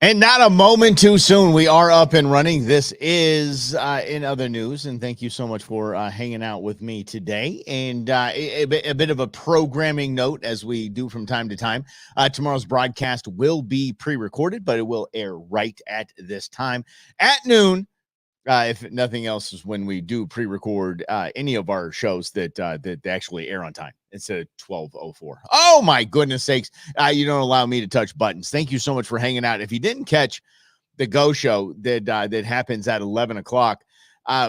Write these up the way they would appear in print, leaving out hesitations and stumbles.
And not a moment too soon. We are up and running. This is in other news, and thank you so much for hanging out with me today. And a bit of a programming note, as we do from time to time. Tomorrow's broadcast will be pre-recorded, but it will air right at this time at noon. If nothing else, is when we do pre-record any of our shows that actually air on time. It's a 12:04. Oh my goodness sakes! You don't allow me to touch buttons. Thank you so much for hanging out. If you didn't catch the Go Show that happens at 11 o'clock,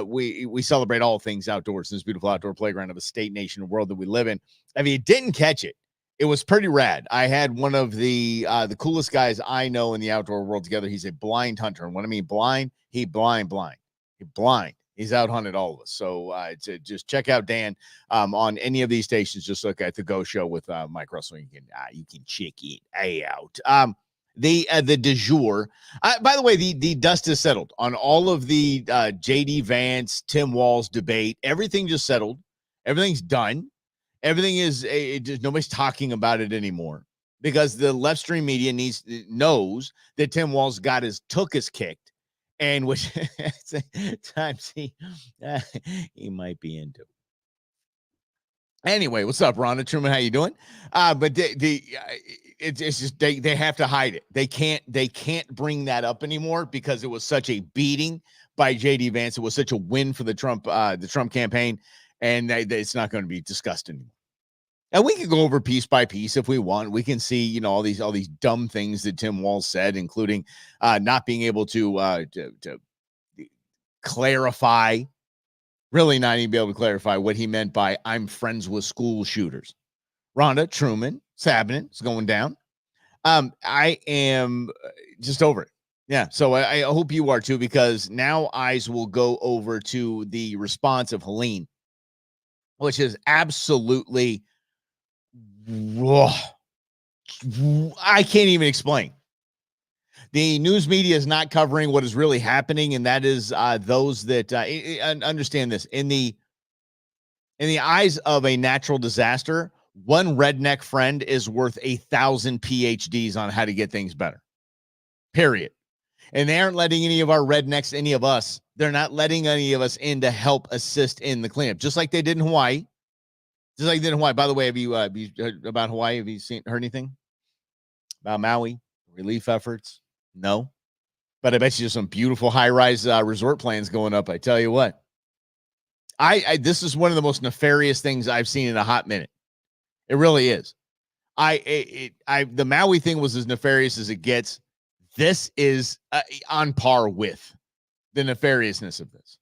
we celebrate all things outdoors. This beautiful outdoor playground of a state, nation, and world that we live in. If you didn't catch it, it was pretty rad. I had one of the coolest guys I know in the outdoor world together. He's a blind hunter, and when I mean blind, he blind. He's out hunted all of us. So just check out Dan on any of these stations. Just look at the Go Show with Mike Russell. You can check it out. The du jour. By the way, the dust is settled on all of the JD Vance, Tim Walz debate. Everything just settled. Everything's done. Everything is just nobody's talking about it anymore because the left stream media knows that Tim Walz got his tuchus kicked. And which times he might be into. Anyway, what's up, Rhonda Truman? How you doing? But it's just they have to hide it. They can't bring that up anymore because it was such a beating by JD Vance. It was such a win for the Trump campaign, and it's not going to be discussed anymore. And we can go over piece by piece if we want. We can see, all these dumb things that Tim Walz said, including not being able to clarify, really not even be able to clarify what he meant by "I'm friends with school shooters." Rhonda Truman, Sabanin, is going down. I am just over it. Yeah, so I hope you are too, because now eyes will go over to the response of Helene, which is absolutely. I can't even explain. The news media is not covering what is really happening, and that is those that understand this. In the eyes of a natural disaster, one redneck friend is worth 1,000 PhDs on how to get things better. Period. And they aren't letting any of our rednecks, any of us, they're not letting any of us in to help assist in the cleanup, just like they did in Hawaii. Just like they did in Hawaii. By the way, have you heard about Hawaii? Have you heard anything about Maui relief efforts? No, but I bet you there's some beautiful high-rise resort plans going up. I tell you what, this is one of the most nefarious things I've seen in a hot minute. It really is. The Maui thing was as nefarious as it gets. This is on par with the nefariousness of this.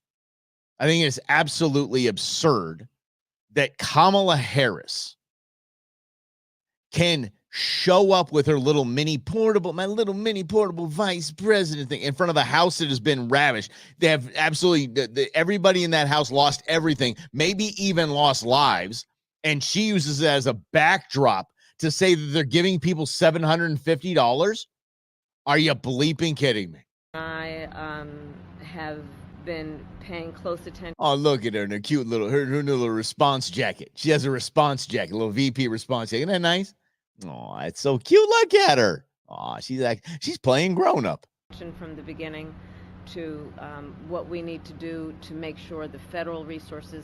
I think it's absolutely absurd that Kamala Harris can show up with her little mini portable vice president thing in front of a house that has been ravished. They have absolutely, everybody in that house lost everything, maybe even lost lives. And she uses it as a backdrop to say that they're giving people $750. Are you bleeping kidding me? I have been paying close attention. Oh, look at her in her cute little her little response jacket. She has a response jacket, a little VP response jacket. Isn't that nice? Oh, it's so cute. Look at her. Oh, she's playing grown up. From the beginning to what we need to do to make sure the federal resources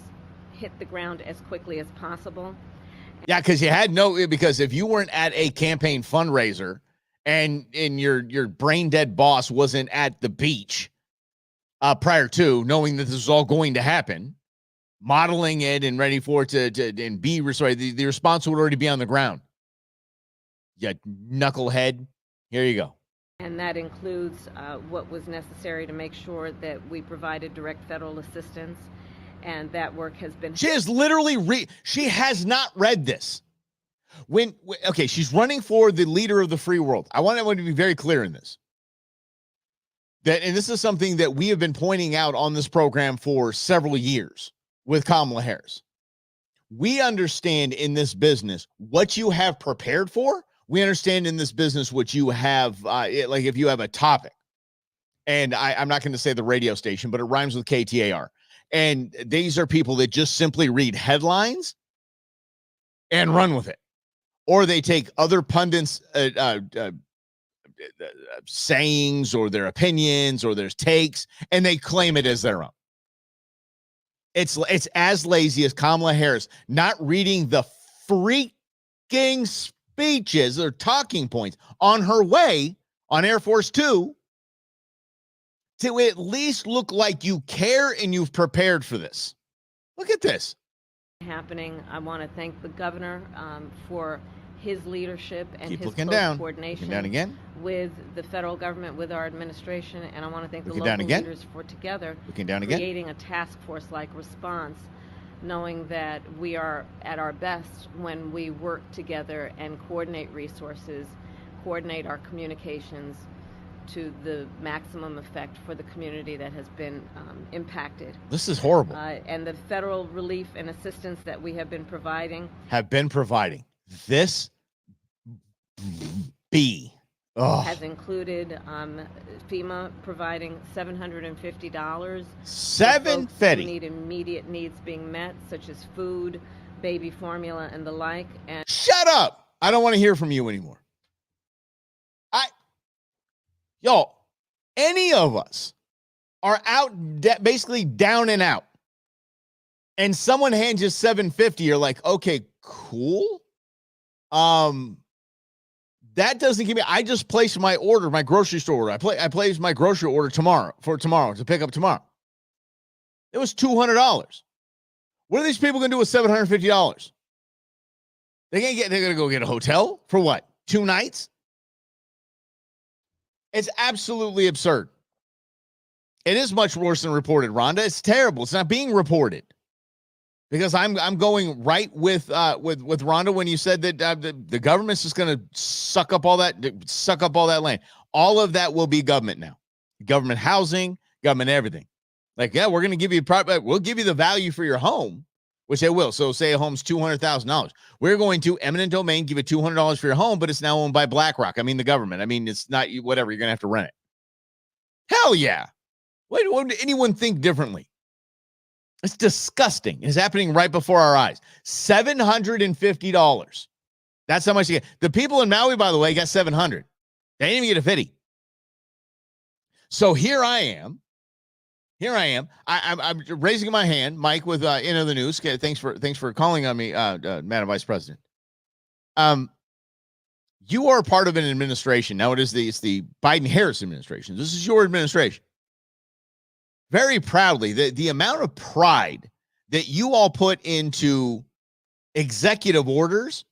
hit the ground as quickly as possible. Yeah, because if you weren't at a campaign fundraiser and your brain dead boss wasn't at the beach prior to knowing that this was all going to happen, modeling it and ready for it to and be restored, the response would already be on the ground. You knucklehead. Here you go. And that includes what was necessary to make sure that we provided direct federal assistance, and that work has been. She has literally she has not read this. Okay, she's running for the leader of the free world. I want everyone to be very clear in this. And this is something that we have been pointing out on this program for several years with Kamala Harris. We understand in this business what you have prepared for. We understand in this business what you have, like if you have a topic, and I'm not going to say the radio station, but it rhymes with KTAR. And these are people that just simply read headlines and run with it. Or they take other pundits' sayings or their opinions or their takes, and they claim it as their own. It's as lazy as Kamala Harris not reading the freaking speeches or talking points on her way on Air Force Two to at least look like you care and you've prepared for this. Look at this. Happening. I want to thank the governor for his leadership and his coordination again. with the federal government, with our administration, and I want to thank the Looking local down again. leaders for together Creating a task force-like response, knowing that we are at our best when we work together and coordinate resources, coordinate our communications to the maximum effect for the community that has been impacted. This is horrible. And the federal relief and assistance that we have been providing. This has included FEMA providing $750 $750 who need immediate needs being met, such as food, baby formula, and the like. And shut up! I don't want to hear from you anymore. Y'all, any of us are out basically down and out, and someone hands you $750, you're like, okay, cool. That doesn't give me. I just placed my order, my grocery store order. I placed my grocery order tomorrow to pick up tomorrow. It was $200. What are these people going to do with $750? They're going to go get a hotel for what? 2 nights? It's absolutely absurd. It is much worse than reported, Rhonda. It's terrible. It's not being reported. Because I'm going right with Rhonda when you said that the government's just going to suck up all that land. All of that will be government now. Government housing, government everything. Like, yeah, we're going to give you we'll give you the value for your home, which they will. So say a home's $200,000. We're going to eminent domain give you $200 for your home, but it's now owned by BlackRock. I mean, the government. I mean, it's not whatever. You're going to have to rent it. Hell yeah. Why would anyone think differently? It's disgusting. It's happening right before our eyes. $750. That's how much you get. The people in Maui, by the way, got $700. They didn't even get a 50. So here I am. I'm raising my hand, Mike, with In Other News. Okay, thanks for calling on me, Madam Vice President. You are part of an administration. Now it's the Biden-Harris administration. This is your administration. Very proudly, the amount of pride that you all put into executive orders,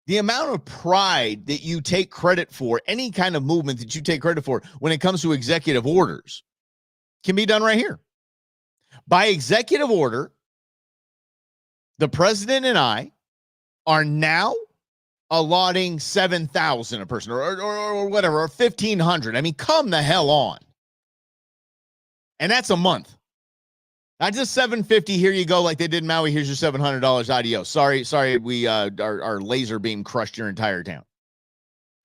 the amount of pride that you take credit for, any kind of movement that you take credit for when it comes to executive orders can be done right here. By executive order, the president and I are now allotting $7,000 a person or whatever, or $1,500. I mean, come the hell on. And that's a month. Not just $750. Here you go, like they did in Maui. Here's your $700. Adios. Sorry. We our laser beam crushed your entire town.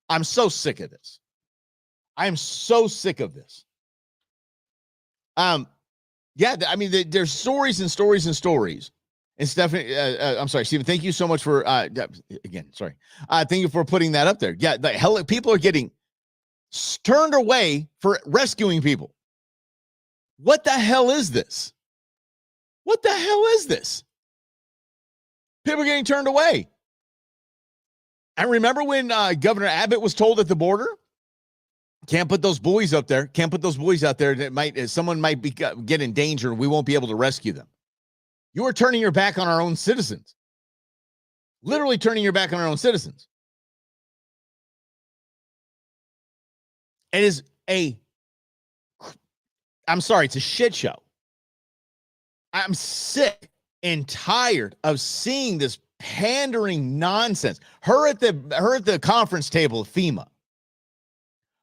I'm so sick of this. I am so sick of this. Yeah. I mean, there's stories and stories and stories. And Stephanie, I'm sorry, Stephen. Thank you so much for again. Sorry. Thank you for putting that up there. Yeah. The hell, people are getting turned away for rescuing people. What the hell is this? What the hell is this? People are getting turned away. And remember when Governor Abbott was told at the border, can't put those buoys up there. Can't put those buoys out there. That someone might get in danger and we won't be able to rescue them. You are turning your back on our own citizens. Literally turning your back on our own citizens. It is I'm sorry, it's a shit show. I'm sick and tired of seeing this pandering nonsense. Her at the conference table of FEMA.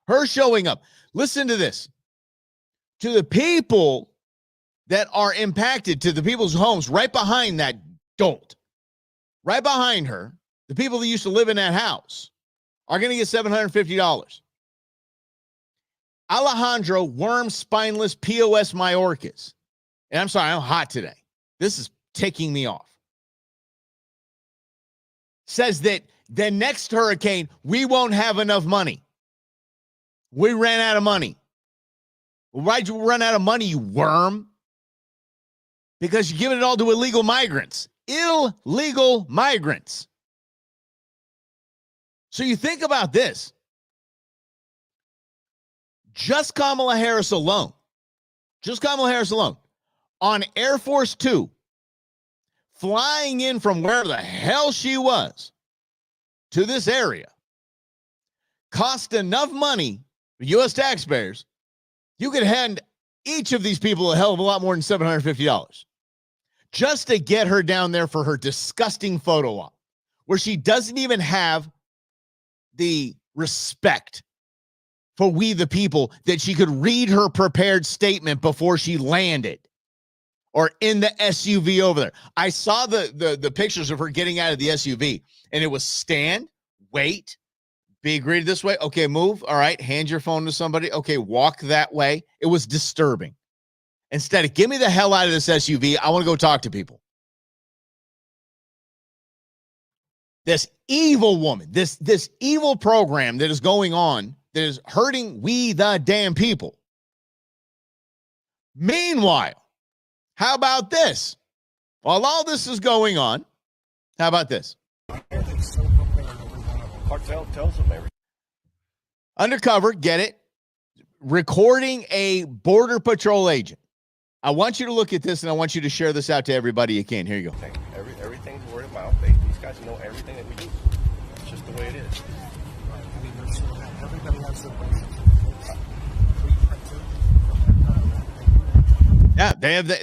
Her showing up. Listen to this. To the people that are impacted, to the people's homes right behind that dolt, right behind her, the people that used to live in that house are going to get $750. Alejandro Worm Spineless POS Mayorkas. And I'm sorry, I'm hot today. This is ticking me off. Says that the next hurricane, we won't have enough money. We ran out of money. Well, why'd you run out of money, you worm? Because you're giving it all to illegal migrants. Illegal migrants. So you think about this. Just Kamala Harris alone, on Air Force Two, flying in from wherever the hell she was to this area, cost enough money for U.S. taxpayers, you could hand each of these people a hell of a lot more than $750 just to get her down there for her disgusting photo op, where she doesn't even have the respect for we the people that she could read her prepared statement before she landed or in the SUV over there. I saw the pictures of her getting out of the SUV, and it was stand, wait, be greeted this way. Okay, move. All right, hand your phone to somebody. Okay, walk that way. It was disturbing. Instead of, get me the hell out of this SUV. I want to go talk to people. This evil woman, this evil program that is going on, that is hurting we the damn people. Meanwhile, how about this? While all this is going on, how about this? Cartel tells them everything. Undercover, get it? Recording a Border Patrol agent. I want you to look at this, and I want you to share this out to everybody you can. Here you go. Everything's word of mouth. These guys know everything that we do. It's just the way it is. I mean, everybody has their ways. Yeah,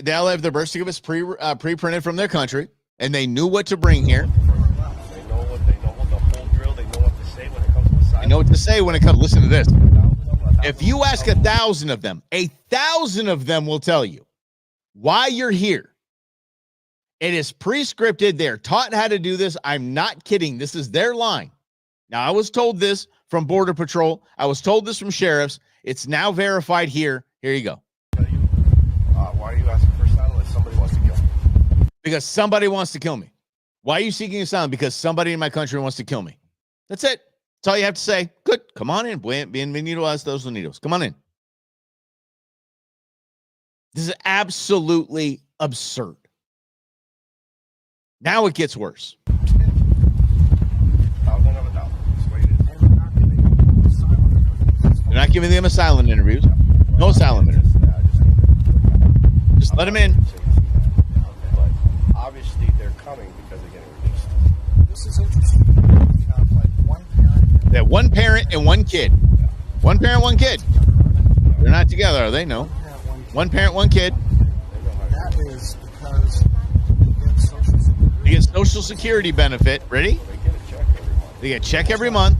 they'll have their birth certificates pre-printed from their country, and they knew what to bring here. They know the whole drill. They know what to say when it comes to asylum. They know what to say when it comes. Listen to this. If you ask 1,000 of them, 1,000 of them will tell you why you're here. It is pre-scripted. They're taught how to do this. I'm not kidding. This is their line. Now, I was told this from Border Patrol. I was told this from sheriffs. It's now verified here. Here you go. Why are you asking for asylum if somebody wants to kill me? Because somebody wants to kill me. Why are you seeking asylum? Because somebody in my country wants to kill me. That's it. That's all you have to say. Good. Come on in. Bienvenido a Estados Unidos. Come on in. This is absolutely absurd. Now it gets worse. They're not giving them asylum interviews. No asylum interviews. Just let them in. But obviously they're coming because they're getting released. This is interesting. You have like one parent. They have one parent and one kid. One parent, one kid. They're not together, are they? No. One parent, one kid. That is because you get Social Security benefit. Ready? They get a check every month.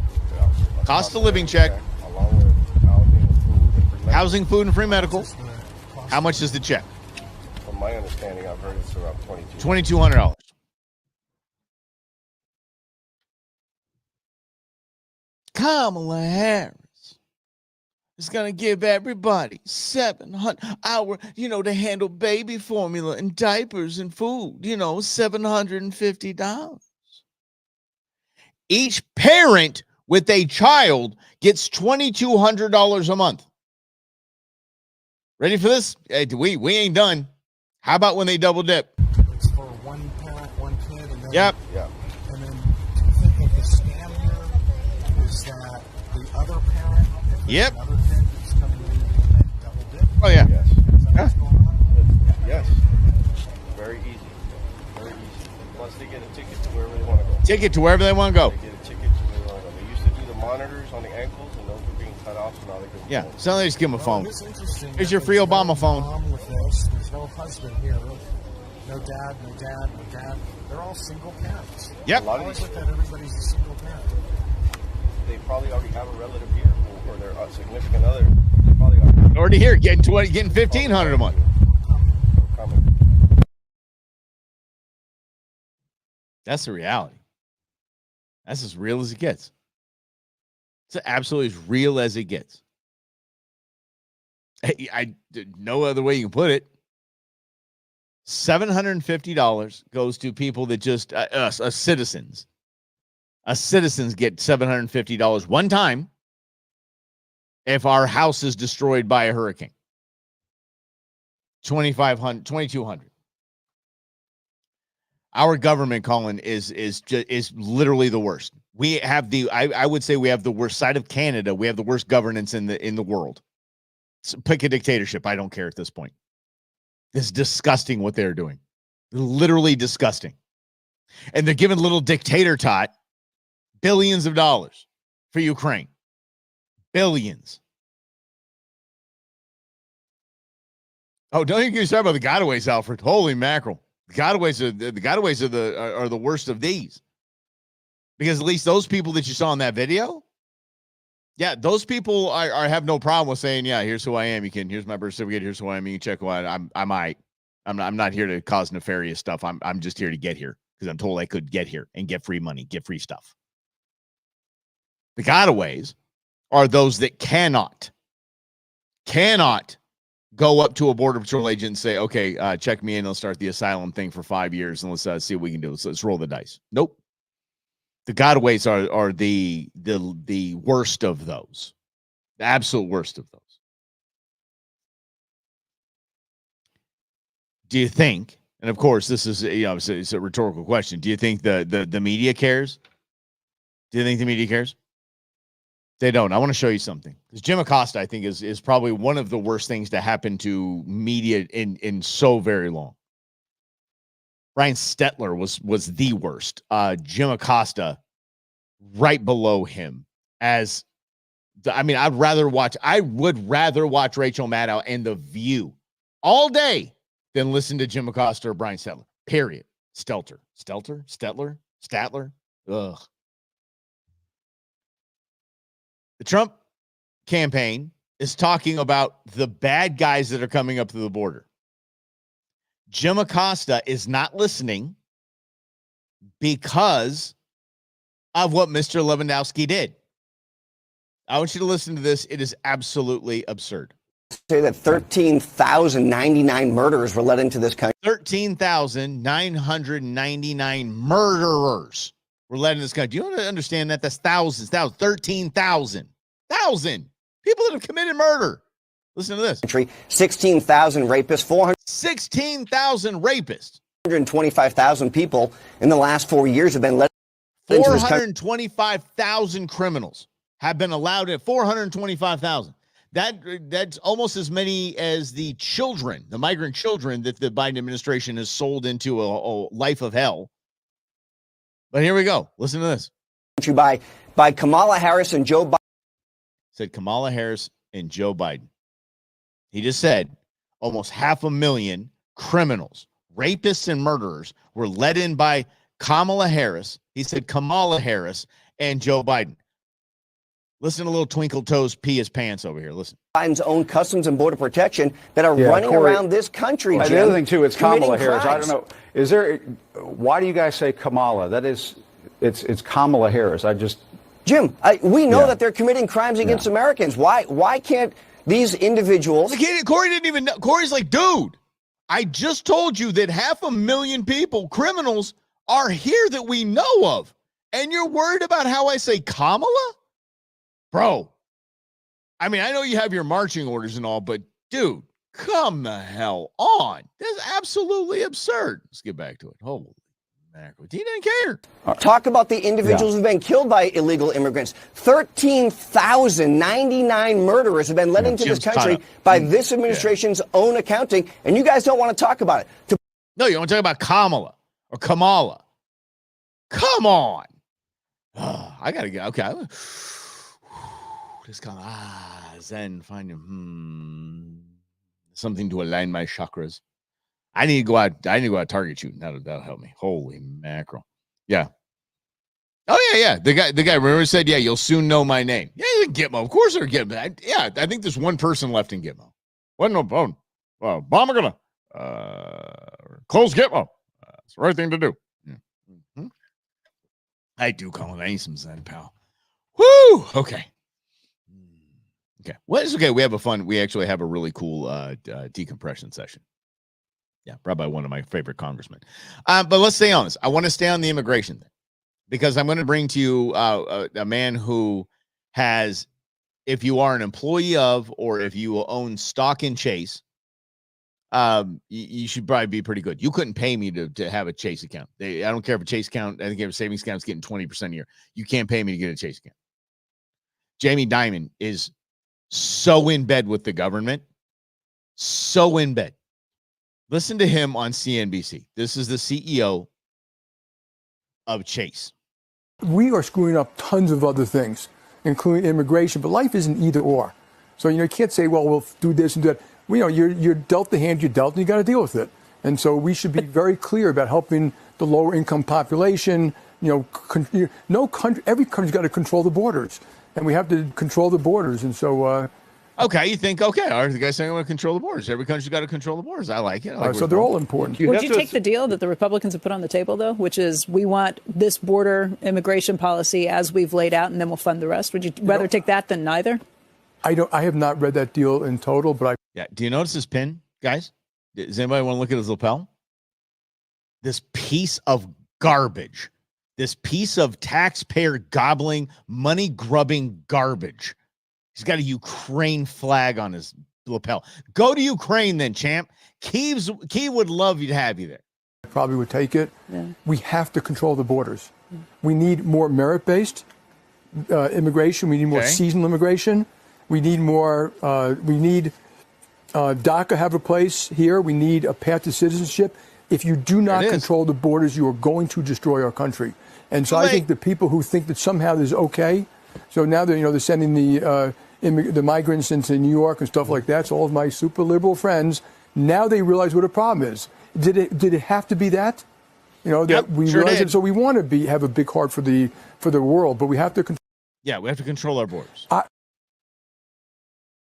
Cost of living check. Along with housing, food, and free medical. How much is the check? From my understanding, I've heard it's around $2,200. Kamala Harris is going to give everybody 700 hours, to handle baby formula and diapers and food, $750. Each parent with a child gets $2,200 a month. Ready for this? Hey, we ain't done. How about when they double dip? It's for one parent, one kid, and then Yep. And then do you think that the scam here is that the other parent, if Yep. another kid is coming in and double dip? Oh yeah. Yes. Is that what's going on? Yes. Very easy. Very easy. Once they get a ticket to wherever they want to go. Ticket to wherever they want to go. They get a ticket to where they want to go. They used to do the monitors on the ankles, and those were being cut off, so now they can. Yeah. So they just give them a phone. It's interesting. Here's that your free there's Obama no phone. mom with this. There's no husband here. No dad, no dad, no dad. They're all single parents. Yep. A lot I of always these, look at everybody's a single parent. they probably already have a relative here, or their significant other. They probably Already here, getting $1,500 a month. They're coming. That's the reality. That's as real as it gets. It's absolutely as real as it gets. No other way you can put it. $750 goes to people that just citizens. Citizens get $750 one time, if our house is destroyed by a hurricane. 2,500, 2,200. Our government, Colin, is literally the worst. We have I would say we have the worst side of Canada. We have the worst governance in the world. So pick a dictatorship. I don't care at this point. It's disgusting what they're doing. Literally disgusting. And they're giving little dictator tot billions of dollars for Ukraine. Billions. Oh, don't you get started about the gotaways, Alfred. Holy mackerel. The gotaways are the worst of these. Because at least those people that you saw in that video, yeah, those people are have no problem with saying, yeah, here's who I am. Here's my birth certificate. Here's who I am. You can check who I am. I'm not here to cause nefarious stuff. I'm just here to get here because I'm told I could get here and get free money, get free stuff. The gotaways are those that cannot go up to a Border Patrol agent and say, okay, check me in. I'll start the asylum thing for 5 years and let's see what we can do. So let's roll the dice. Nope. The gotaways are the worst of those. The absolute worst of those. Do you think, and of course, this is, it's a rhetorical question. Do you think the media cares? Do you think the media cares? They don't. I want to show you something. Because Jim Acosta, I think, is probably one of the worst things to happen to media in so very long. Brian Stetler was the worst. Jim Acosta, right below him. I would rather watch Rachel Maddow and The View all day than listen to Jim Acosta or Brian Stetler. Period. Stetler. Ugh. The Trump campaign is talking about the bad guys that are coming up to the border. Jim Acosta is not listening because of what Mr. Lewandowski did. I want you to listen to this. It is absolutely absurd. Say that 13,099 murderers were let into this country. 13,999 murderers were let in this country. Do you want to understand that? That's thousands, 13,000 people that have committed murder. Listen to this. 16,000 rapists, 16,000 rapists. 425,000 people in the last 4 years have been let into this country. 425,000 criminals have been allowed at 425,000. That's almost as many as the migrant children that the Biden administration has sold into a life of hell. But here we go. Listen to this. By Kamala Harris and Joe Biden. Said Kamala Harris and Joe Biden. He just said almost 500,000 criminals, rapists, and murderers were let in by Kamala Harris. He said Kamala Harris and Joe Biden. Listen to little Twinkle Toes pee his pants over here. Listen. Biden's own Customs and Border Protection that are running around this country. The other thing, too, it's Kamala Harris. I don't know. Why do you guys say Kamala? It's Kamala Harris. Jim, we know that they're committing crimes against Americans. Why can't these individuals? Corey didn't even know. Corey's like, dude, I just told you that 500,000 people, criminals, are here that we know of. And you're worried about how I say Kamala? Bro, I mean, I know you have your marching orders and all, but dude, come the hell on. That's absolutely absurd. Let's get back to it. Holy mackerel. He didn't care. Talk about the individuals who've been killed by illegal immigrants. 13,099 murderers have been let into this country by this administration's own accounting, and you guys don't want to talk about it. No, you want to talk about Kamala or Kamala. Come on. I got to go. Okay. Just kind of zen, find something to align my chakras. I need to go out target shooting. That'll help me. Holy mackerel. Yeah. Oh yeah. The guy remember said, yeah, you'll soon know my name. Yeah, Gitmo. Of course they're Gitmo. Yeah, I think there's one person left in Gitmo. What no bone. Bomber gonna close Gitmo. It's the right thing to do. Yeah. Mm-hmm. I do call it. I need some zen, pal. Woo! Okay. Well, it's okay. We actually have a really cool decompression session. Yeah, brought by one of my favorite congressmen. But let's stay on this. I want to stay on the immigration thing because I'm going to bring to you a man who has if you are an employee of, or if you own stock in Chase, you should probably be pretty good. You couldn't pay me to have a Chase account. I don't care if a Chase account, I think if a savings account is getting 20% a year. You can't pay me to get a Chase account. Jamie Dimon is so in bed with the government, so in bed. Listen to him on CNBC. This is the CEO of Chase. We are screwing up tons of other things, including immigration, but life isn't either or. So, you can't say, well, we'll do this and do that. You're dealt the hand you're dealt, and you got to deal with it. And so we should be very clear about helping the lower income population. No country, every country's got to control the borders, and we have to control the borders. And so, okay, you think, okay, all right, the guy's saying I want to control the borders. Every country's got to control the borders. I like it. So they're all important. Would you take the deal that the Republicans have put on the table, though, which is we want this border immigration policy as we've laid out, and then we'll fund the rest? Would you rather take that than neither? I have not read that deal in total, but Yeah. Do you notice his pin, guys? Does anybody want to look at his lapel? This piece of garbage, this piece of taxpayer gobbling, money grubbing garbage. He's got a Ukraine flag on his lapel. Go to Ukraine then, champ. Kiev would love you to have you there. I probably would take it. Yeah. We have to control the borders. We need more merit-based immigration. We need more seasonal immigration. We need more. We need DACA have a place here. We need a path to citizenship. If you do not control the borders, you are going to destroy our country. And so I think the people who think that somehow this is okay, so now they're sending the migrants into New York and stuff like that. So all of my super liberal friends, now they realize what a problem is. Did it have to be that? That we realize it. So we want to have a big heart for the world, but we have to control. Yeah, we have to control our borders. Well,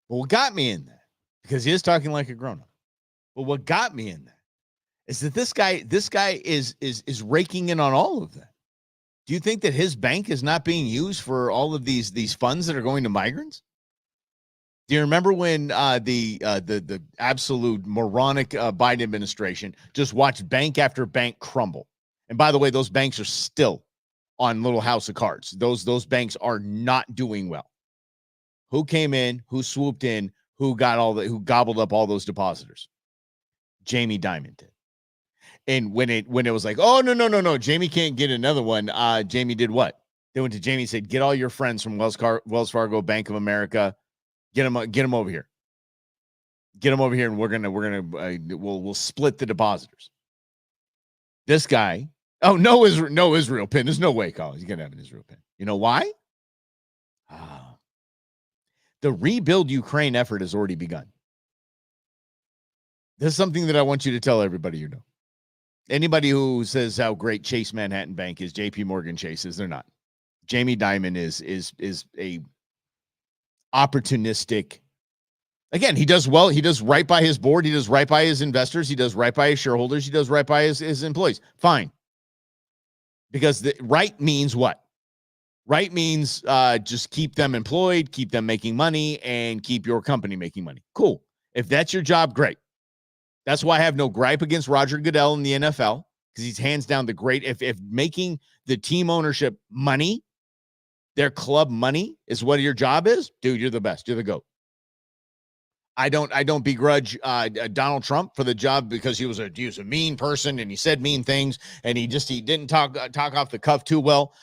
what got me in that, because he is talking like a grown-up, but what got me in that is that this guy is raking in on all of that. Do you think that his bank is not being used for all of these funds that are going to migrants? Do you remember when the absolute moronic Biden administration just watched bank after bank crumble? And by the way, those banks are still on little house of cards. Those banks are not doing well. Who came in? Who swooped in? Who gobbled up all those depositors? Jamie Dimon did. And when it was like, oh no, Jamie can't get another one. Jamie did what? They went to Jamie and said, get all your friends from Wells Fargo, Bank of America, get them over here. Get them over here, and we'll split the depositors. This guy, no Israel pin. There's no way, Colin, he's gonna have an Israel pin. You know why? The rebuild Ukraine effort has already begun. This is something that I want you to tell everybody you know. Anybody who says how great Chase Manhattan Bank is, JP Morgan Chase is, they're not. Jamie Dimon is a opportunistic. Again, he does well. He does right by his board. He does right by his investors. He does right by his shareholders. He does right by his employees. Fine. Because the right means what? Right means just keep them employed, keep them making money, and keep your company making money. Cool. If that's your job, great. That's why I have no gripe against Roger Goodell in the NFL, because he's hands down the great. If making the team ownership money, their club money, is what your job is, dude, you're the best. You're the GOAT. I don't begrudge Donald Trump for the job, because he was a mean person and he said mean things, and he didn't talk off the cuff too well.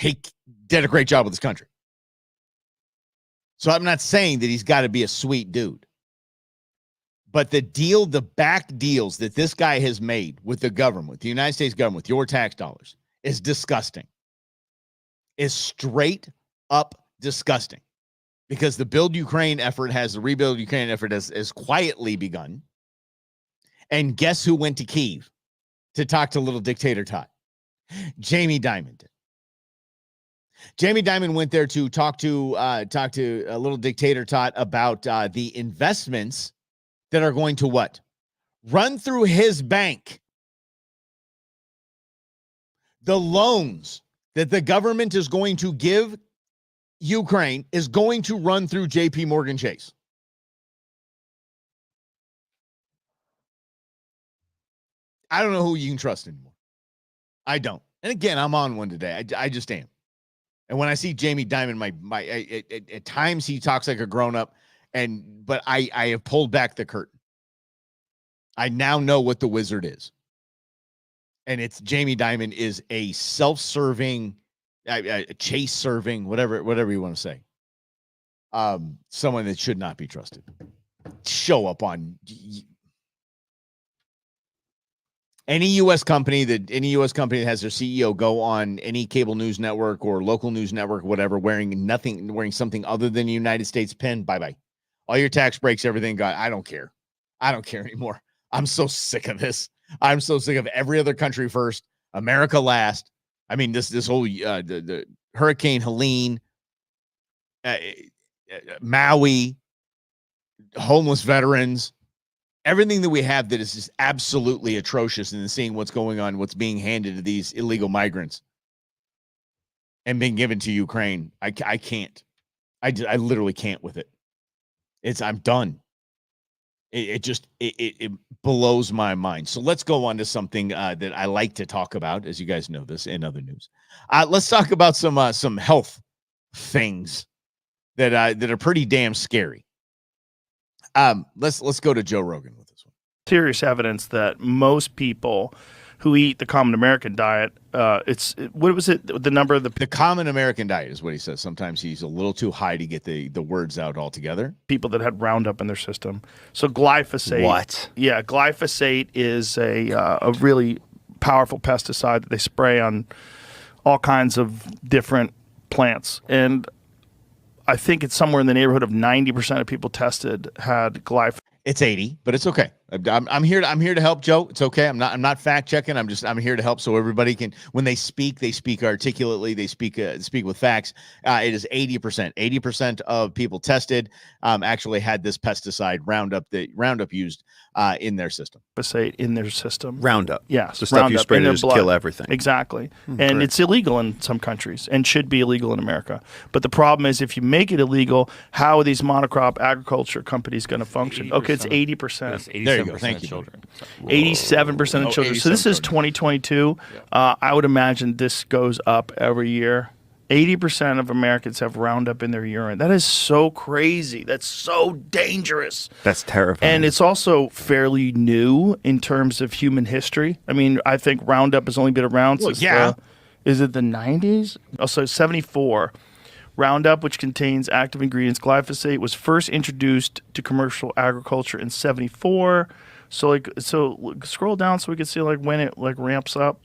He did a great job with his country. So I'm not saying that he's got to be a sweet dude. But the back deals that this guy has made with the government, with the United States government, with your tax dollars, is disgusting. Is straight up disgusting. Because the rebuild Ukraine effort has quietly begun. And guess who went to Kyiv to talk to little dictator Todd? Jamie Dimon did. Jamie Dimon went there to talk to a little dictator Todd about the investments that are going to what? Run through his bank. The loans that the government is going to give Ukraine is going to run through JP Morgan Chase. I don't know who you can trust anymore. I don't. And again, I'm on one today. I just am. And when I see Jamie Dimon, at times he talks like a grown up, but I have pulled back the curtain. I now know what the wizard is, and it's Jamie Dimon is a self-serving, chase-serving, whatever you want to say. Someone that should not be trusted. Show up on any U.S. company that has their CEO go on any cable news network or local news network, whatever, wearing something other than the United States pin. Bye-bye. All your tax breaks, everything. I don't care. I don't care anymore. I'm so sick of this. I'm so sick of every other country first, America last. I mean, this whole the Hurricane Helene, Maui, homeless veterans, everything that we have that is just absolutely atrocious, and seeing what's going on, what's being handed to these illegal migrants and being given to Ukraine. I can't. I literally can't with it. I'm done. It blows my mind. So let's go on to something that I like to talk about, as you guys know this in other news. Let's talk about some health things that are pretty damn scary. Let's go to Joe Rogan with this one. Serious evidence that most people who eat the common American diet, what was it? The number of the common American diet is what he says. Sometimes he's a little too high to get the words out altogether. People that had Roundup in their system. So glyphosate. What? Yeah, glyphosate is a really powerful pesticide that they spray on all kinds of different plants. And I think it's somewhere in the neighborhood of 90% of people tested had glyphosate. It's 80, but it's okay. I'm here to help, Joe. It's okay. I'm not fact checking. I'm here to help, so everybody can, when they speak articulately. They speak with facts. It is 80%. 80% of people tested actually had this pesticide Roundup used in their system. Glyphosate in their system. Roundup. Yes. The stuff Roundup you spray to kill everything. Exactly. And it's illegal in some countries and should be illegal in America. But the problem is, if you make it illegal, how are these monocrop agriculture companies going to function? Okay, it's 80%. There you go. Thank you. Children. 87% of children. So this is 2022. I would imagine this goes up every year. 80% of Americans have Roundup in their urine. That is so crazy. That's so dangerous. That's terrifying. And it's also fairly new in terms of human history. I mean, I think Roundup has only been around since is it the 90s? Also, 74. Roundup, which contains active ingredients glyphosate, was first introduced to commercial agriculture in 74. So scroll down so we can see when it ramps up.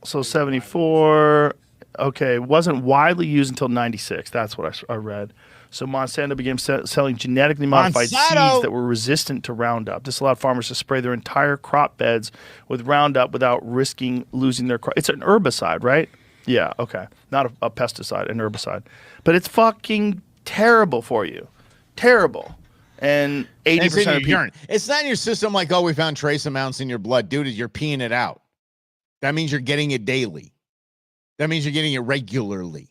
So 74. Okay, it wasn't widely used until 96. That's what I read. So Monsanto began selling genetically modified seeds that were resistant to Roundup. This allowed farmers to spray their entire crop beds with Roundup without risking losing their crop. It's an herbicide, right? Yeah, okay. Not a pesticide, an herbicide. But it's fucking terrible for you. Terrible. And 80% of urine. It's not in your system like, we found trace amounts in your blood. Dude, you're peeing it out. That means you're getting it daily. That means you're getting it regularly.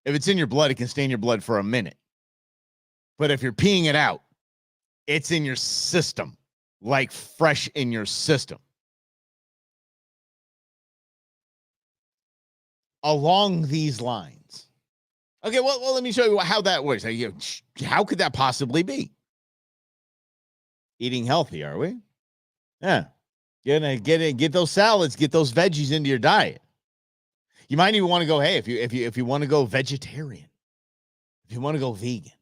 If it's in your blood, it can stay in your blood for a minute. But if you're peeing it out, it's in your system, like fresh in your system. Along these lines. Okay, well, let me show you how that works. How could that possibly be? Eating healthy, are we? Yeah. Get those salads, get those veggies into your diet. You might even want to go, if you want to go vegetarian, if you want to go vegan.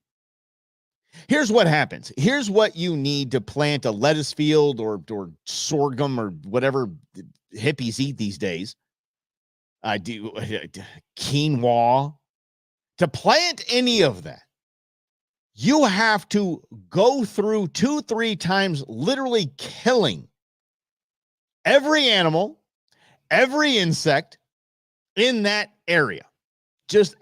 Here's what happens. Here's what you need to plant a lettuce field or sorghum or whatever hippies eat these days. Quinoa. To plant any of that, you have to go through 2-3 times literally killing every animal, every insect in that area.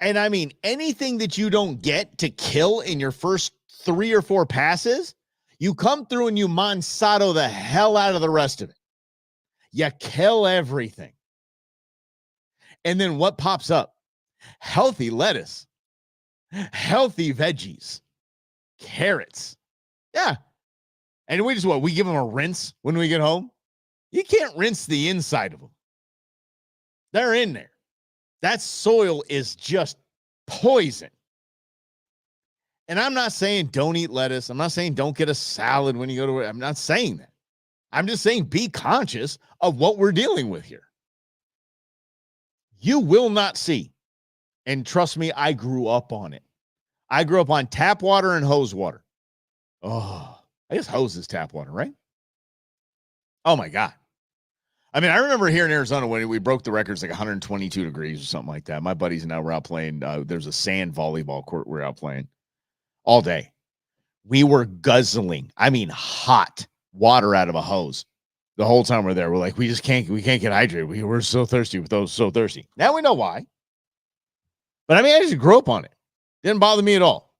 And I mean, anything that you don't get to kill in your first 3 or 4 passes, you come through and you Monsanto the hell out of the rest of it. You kill everything. And then what pops up? Healthy lettuce, healthy veggies, carrots. Yeah. And we give them a rinse when we get home? You can't rinse the inside of them. They're in there. That soil is just poison. And I'm not saying don't eat lettuce. I'm not saying don't get a salad when you go to work. I'm not saying that. I'm just saying be conscious of what we're dealing with here. You will not see, and trust me, I grew up on it. I grew up on tap water and hose water. Oh, I guess hose is tap water, right? Oh, my God. I mean, I remember here in Arizona when we broke the records like 122 degrees or something like that. My buddies and I were out playing. There's a sand volleyball court we're out playing all day. We were guzzling, I mean, hot water out of a hose the whole time we're there. We're like, we can't get hydrated. We're so thirsty. We're so thirsty. Now we know why. But I mean, I just grew up on it. Didn't bother me at all.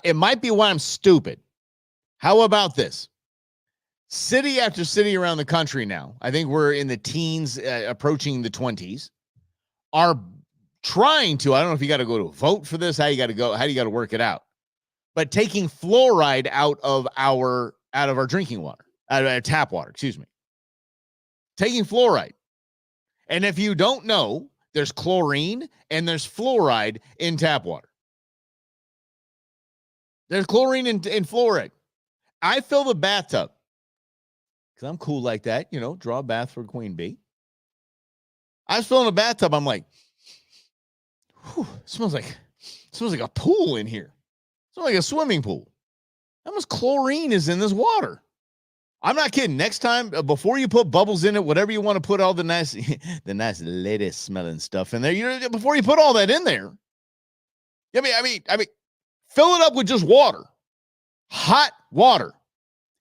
It might be why I'm stupid. How about this? City after city around the country now, I think we're in the teens, approaching the 20s, are trying to, I don't know if you got to go to vote for this, how do you got to work it out, but taking fluoride out of our drinking water, out of our tap water, excuse me. Taking fluoride. And if you don't know, there's chlorine and there's fluoride in tap water. There's chlorine and fluoride. I fill the bathtub because I'm cool like that, draw a bath for Queen Bee. I was filling a bathtub. I'm like, whew, it smells like a pool in here. It smells like a swimming pool. How much chlorine is in this water? I'm not kidding. Next time, before you put bubbles in it, whatever you want to put all the nice lettuce smelling stuff in there, before you put all that in there, I mean, fill it up with just water, hot water,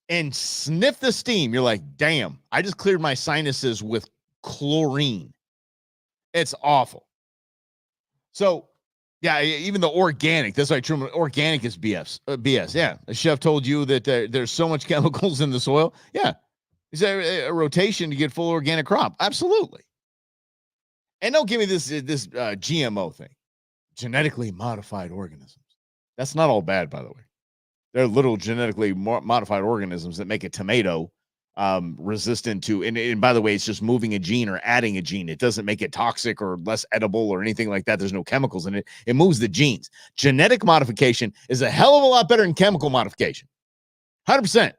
and sniff the steam. You're like, damn, I just cleared my sinuses with chlorine. It's awful. So, yeah, even the organic, that's why true. Organic is BS. Yeah. The chef told you that there's so much chemicals in the soil. Yeah. It's a rotation to get full organic crop. Absolutely. And don't give me this GMO thing. Genetically modified organisms. That's not all bad, by the way. They're little genetically modified organisms that make a tomato resistant to, and by the way, it's just moving a gene or adding a gene. It doesn't make it toxic or less edible or anything like that. There's no chemicals in it. It moves the genes. Genetic modification is a hell of a lot better than chemical modification. 100%.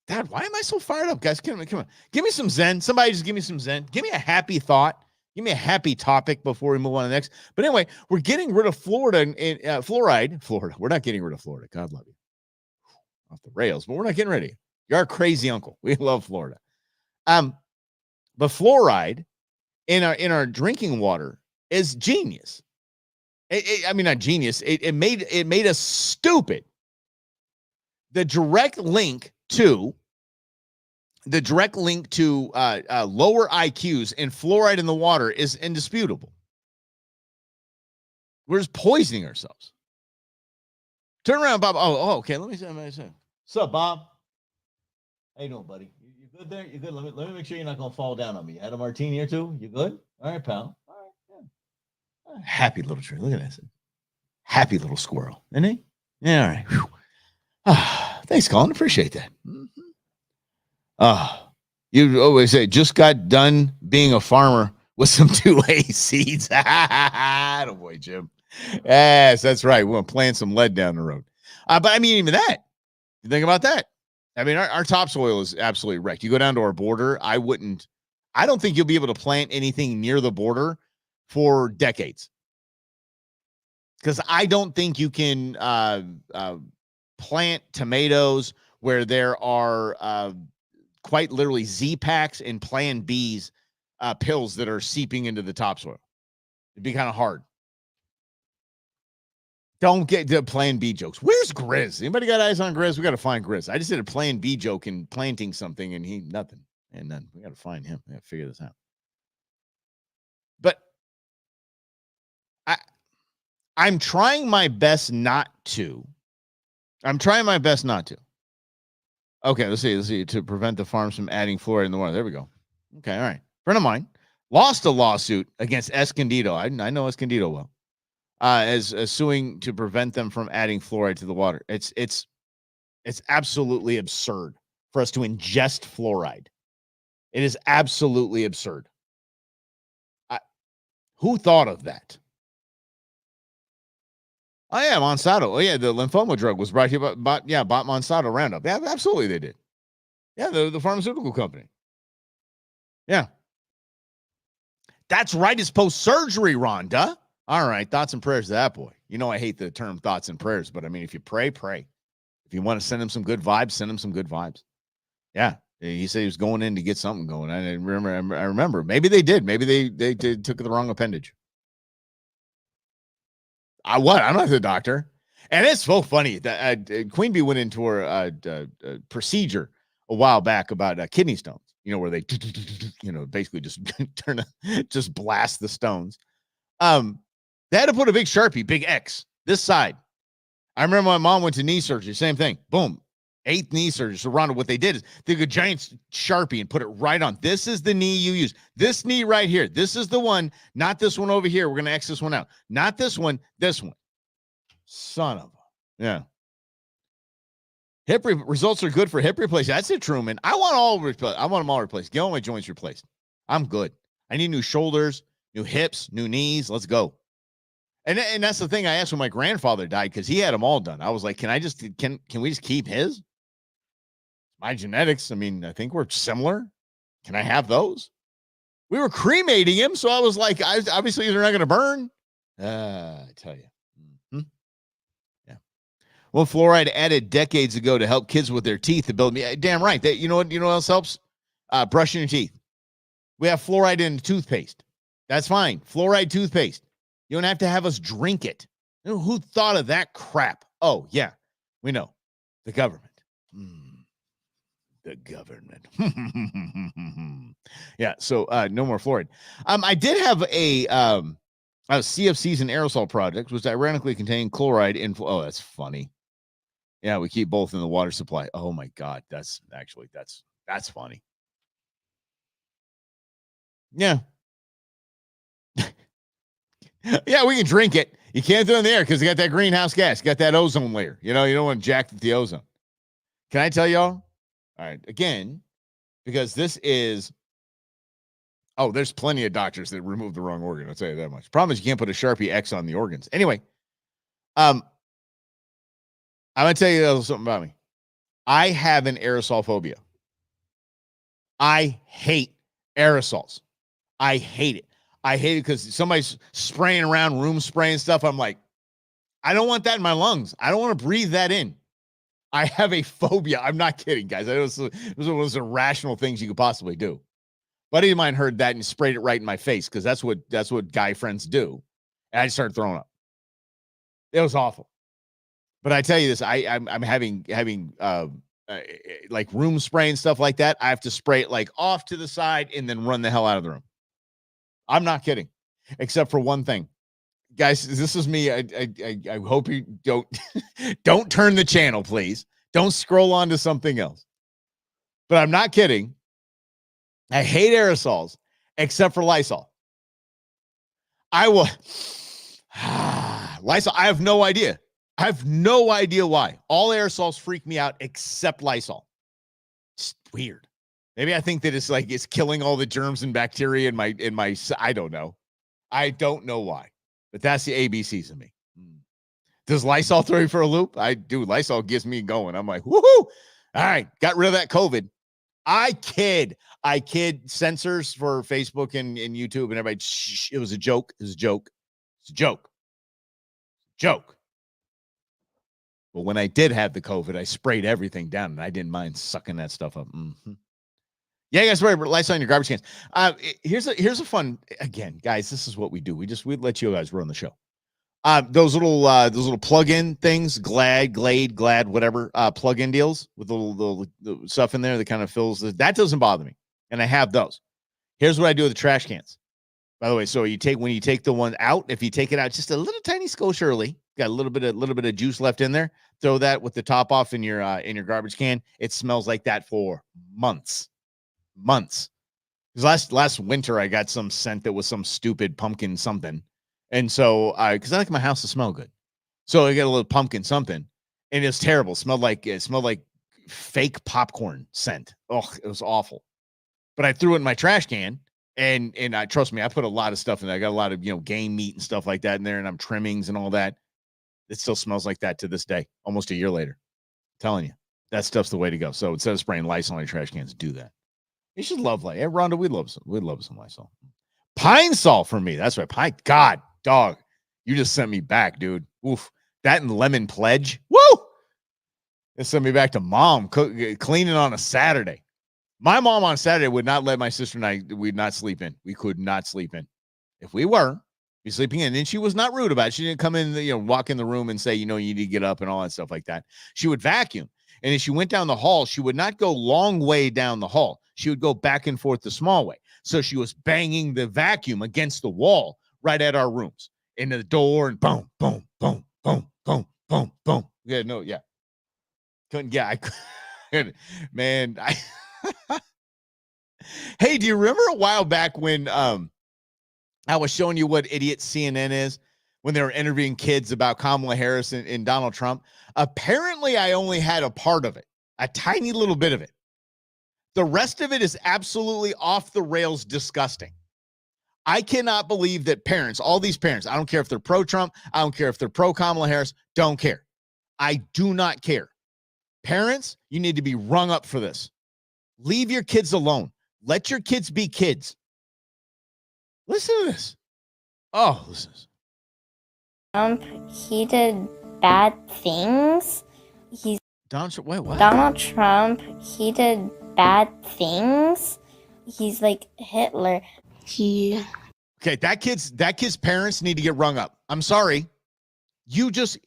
Dad, why am I so fired up, guys? Come on. Give me some zen. Somebody just give me some zen. Give me a happy thought. Give me a happy topic before we move on to the next. But anyway, we're getting rid of Florida and fluoride. Florida. We're not getting rid of Florida. God love you. Off the rails, but we're not getting rid of you. You're our crazy uncle. We love Florida. But fluoride in our drinking water is genius. I mean, not genius. It made us stupid. The direct link to lower IQs and fluoride in the water is indisputable. We're just poisoning ourselves. Turn around, Bob. Oh, okay. Let me say. What's up, Bob? How you doing, buddy? You good there? You good? Let me make sure you're not gonna fall down on me. You had a martini or two? You good? All right, pal. All right, yeah. Happy little tree. Look at that. Happy little squirrel, isn't he? Yeah, all right. Whew. Thanks, Colin. Appreciate that. You always say, just got done being a farmer with some 2A seeds. Oh boy, Jim. Yes, that's right. We're going to plant some lead down the road. But I mean, even that, you think about that. I mean, our topsoil is absolutely wrecked. You go down to our border, I don't think you'll be able to plant anything near the border for decades. Because I don't think you can plant tomatoes where there are quite literally Z-Packs and Plan Bs pills that are seeping into the topsoil. It'd be kind of hard. Don't get the Plan B jokes. Where's Grizz? Anybody got eyes on Grizz? We got to find Grizz. I just did a Plan B joke in planting something, and nothing. And then we got to find him. We got to figure this out. But I'm trying my best not to. Okay, let's see. To prevent the farms from adding fluoride in the water. There we go. Okay, all right. Friend of mine lost a lawsuit against Escondido. I know Escondido well. As suing to prevent them from adding fluoride to the water. It's absolutely absurd for us to ingest fluoride. It is absolutely absurd. Who thought of that? Oh, yeah, Monsanto. Oh, yeah, the lymphoma drug was brought here bought Monsanto Roundup. Yeah, absolutely they did. Yeah, the pharmaceutical company. Yeah. That's right. It's post-surgery, Rhonda. All right, thoughts and prayers to that boy. You know I hate the term thoughts and prayers, but I mean, if you pray, pray. If you want to send him some good vibes, send him some good vibes. Yeah, he said he was going in to get something going. I remember. Maybe they did. Maybe they took the wrong appendage. I'm not the doctor. And it's so funny that Queen Bee went into her procedure a while back about kidney stones. Where they, basically just blast the stones. They had to put a big Sharpie, big X, this side. I remember my mom went to knee surgery, same thing. Boom. 8th knee surgery. So, Rhonda, what they did is they took a giant Sharpie and put it right on. This is the knee you use. This knee right here. This is the one, not this one over here. We're going to X this one out. Not this one, this one. Son of a. Yeah. Results are good for hip replacement. That's it, Truman. I want them all replaced. Get all my joints replaced. I'm good. I need new shoulders, new hips, new knees. Let's go. And that's the thing I asked when my grandfather died, because he had them all done. I was like, can we just keep his? My genetics, I mean, I think we're similar. Can I have those? We were cremating him, so I was like, obviously they're not going to burn. I tell you. Mm-hmm. Yeah. Well, fluoride added decades ago to help kids with their teeth to build me. Damn right. You know what else helps? Brushing your teeth. We have fluoride in toothpaste. That's fine. Fluoride toothpaste. You don't have to have us drink it. Who thought of that crap? Oh, yeah. We know. The government. The government. Yeah, so no more fluoride. I did have a CFCs and aerosol project, which ironically contained chloride in. Oh, that's funny. Yeah, we keep both in the water supply. Oh my God, that's funny. Yeah. Yeah, we can drink it. You can't do it in the air because you got that greenhouse gas. You got that ozone layer. You don't want to jack the ozone. Can I tell y'all? All right, again, because this is. Oh, there's plenty of doctors that remove the wrong organ. I'll tell you that much. Problem is you can't put a Sharpie X on the organs. Anyway, I'm going to tell you a little something about me. I have an aerosol phobia. I hate aerosols. I hate it. I hate it because somebody's spraying around, room spraying stuff. I'm like, I don't want that in my lungs. I don't want to breathe that in. I have a phobia. I'm not kidding, guys. It was one of those irrational things you could possibly do. Buddy of mine heard that and sprayed it right in my face because that's what guy friends do. And I started throwing up. It was awful. But I tell you this, I'm having like room spray and stuff like that. I have to spray it like off to the side and then run the hell out of the room. I'm not kidding, except for one thing. Guys, this is me. I hope you don't turn the channel, please. Don't scroll on to something else. But I'm not kidding. I hate aerosols, except for Lysol. Lysol, I have no idea. I have no idea why. All aerosols freak me out except Lysol. It's weird. Maybe I think that it's killing all the germs and bacteria in my I don't know. I don't know why. But that's the ABCs of me. Does Lysol throw you for a loop? I do. Lysol gets me going. I'm like, woohoo! All right, got rid of that COVID. I kid censors for Facebook and YouTube and everybody. Shh, it was a joke. It was a joke. It's a joke. Joke. But when I did have the COVID, I sprayed everything down and I didn't mind sucking that stuff up. Mm-hmm. Yeah, guys, right. Lysol in your garbage cans. Here's a fun again, guys. This is what we do. We let you guys run the show. Those little plug-in things, Glad, whatever, plug-in deals with the little stuff in there that kind of fills that doesn't bother me. And I have those. Here's what I do with the trash cans. By the way, so when you take the one out, if you take it out just a little tiny skosh early, got a little bit of juice left in there, throw that with the top off in your garbage can. It smells like that for months. Because last winter I got some scent that was some stupid pumpkin something. And so because I like my house to smell good. So I got a little pumpkin something, and it was terrible. It smelled like fake popcorn scent. Oh, it was awful. But I threw it in my trash can And trust me, I put a lot of stuff in there. I got a lot of, game meat and stuff like that in there, and I'm trimmings and all that. It still smells like that to this day, almost a year later. I'm telling you, that stuff's the way to go. So instead of spraying Lysol on your trash cans, do that. You should love Lysol. Hey, Rhonda, we love some Lysol. Pine Sol for me. That's right. God, dog, you just sent me back, dude. Oof. That and lemon pledge. Woo! It sent me back to mom cleaning on a Saturday. My mom on Saturday would not let my sister and I, we'd not sleep in. We could not sleep in. If we were, be sleeping in. And she was not rude about it. She didn't come in, walk in the room and say, you need to get up and all that stuff like that. She would vacuum. And if she went down the hall, she would not go long way down the hall. She would go back and forth the small way. So she was banging the vacuum against the wall right at our rooms, into the door, and boom, boom, boom, boom, boom, boom, boom. Yeah. Couldn't, I couldn't, man. Hey, do you remember a while back when I was showing you what idiot CNN is when they were interviewing kids about Kamala Harris and Donald Trump? Apparently, I only had a part of it, a tiny little bit of it. The rest of it is absolutely off the rails disgusting. I cannot believe that parents, all these parents, I don't care if they're pro-Trump, I don't care if they're pro-Kamala Harris, don't care. I do not care. Parents, you need to be rung up for this. Leave your kids alone. Let your kids be kids. Listen to this. Oh, listen to this. He did bad things. Donald Trump, he did bad things. He's like Hitler. Okay, that kid's parents need to get rung up. I'm sorry. You just